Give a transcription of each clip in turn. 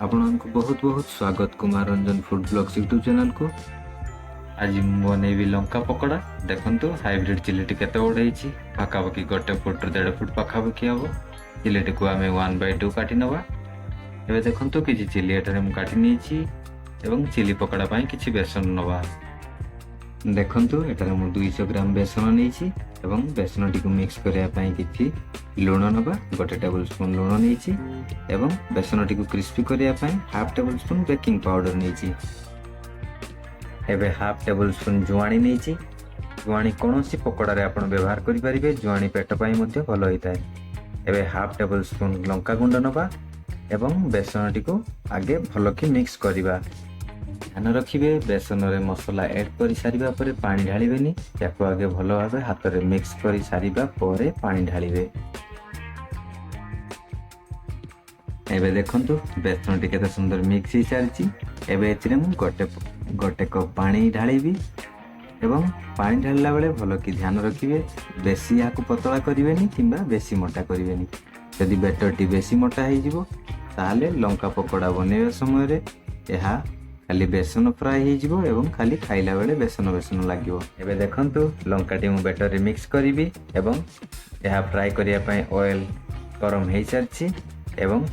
आपको बहुत बहुत स्वागत Kumar Ranjan food blogs YouTube channel को। आज बनैबी लंका पकोड़ा। देखंतु हाइब्रिड चिलीटी केते बड़ होईची, पाखापाखि 1 फुट 1.5 फुट पाखापाखि हम चिलीटी को आम 1/2 काटी नवा। एबे देखंतु किछि चिली एटारे मु काटी नेछि एवं चिली पकोड़ा पई किछि बेसन नवा। देखंतु एटारे मु 200 ग्राम बेसन नेछि एवं बेसन टी को मिक्स करिया पई किछि लूण नवा। 1 टेबल स्पून लूण नेछि एवं बेसन टी को क्रिस्पी करिया पई half tablespoon baking powder नेछि। एबे हाफ टेबल स्पून जुआणी नेछि। जुआणी कोनोसी पकोड़ा रे आपण व्यवहार करि परिबे, जुआणी पेट पई मध्ये भलो होइताय। एबे हाफ टेबल स्पून लंका गुंड नवा एवं बेसन टी को आगे भलो कि मिक्स करिबा। ध्यान रखिबे बेसन रे मसला ऐड करि सारिबा परे पानी ढालिबेनी, याको आगे भलो भाबे हाथ रे मिक्स करि सारिबा परे पानी ढालिबे। एबे देखंतु बेसन टी केते सुंदर मिक्स ही सारिछि। एबे एथिरे मु गोटे कप पानी ढालिबी एवं पानी ढालिला बेले भलो कि ध्यान रखिबे बेसी याको पतला करिवेनी किंबा बेसी मोटा करिवेनी। यदि बैटर टी बेसी मोटा हे जिवो ताले लंका पकोड़ा बनेबा समय रे एहा खाली बेसन फ्राई हे जिवो एवं खाली खाइला बेले बेसन बेसन लागिवो। एबे देखंतु लंका टी मु बैटर रे मिक्स करिबी एवं एहा फ्राई करिया पई ऑयल गरम हे सारछि एवं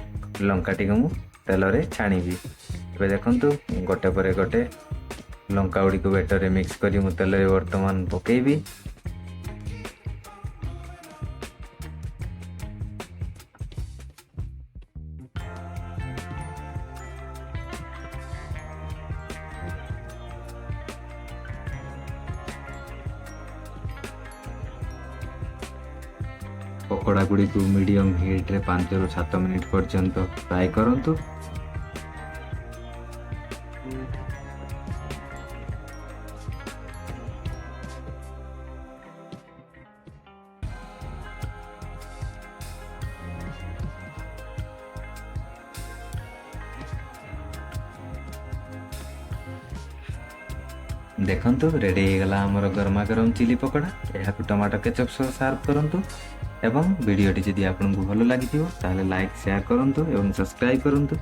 लंका टी को मु तेल रे छाणीबी। एबे देखंतु गोटे परे गोटे लंका उडी को बैटर रे मिक्स करी मु तेल रे वर्तमान पकेइबी। पकोड़ा गुड़ी को मीडियम हीट रे 5 ରୁ 7 मिनिट पर्यंत फ्राई करंतु। देखंतु रेडी हो गला हमर गरमा गरम चिली पकोड़ा। एहा को टमाटो केचप सह सर्व करंतु एवं वीडियो टी जदि आपनको भलो लागिथिबो ताले लाइक शेयर करंतु एवं सब्सक्राइब करंतु।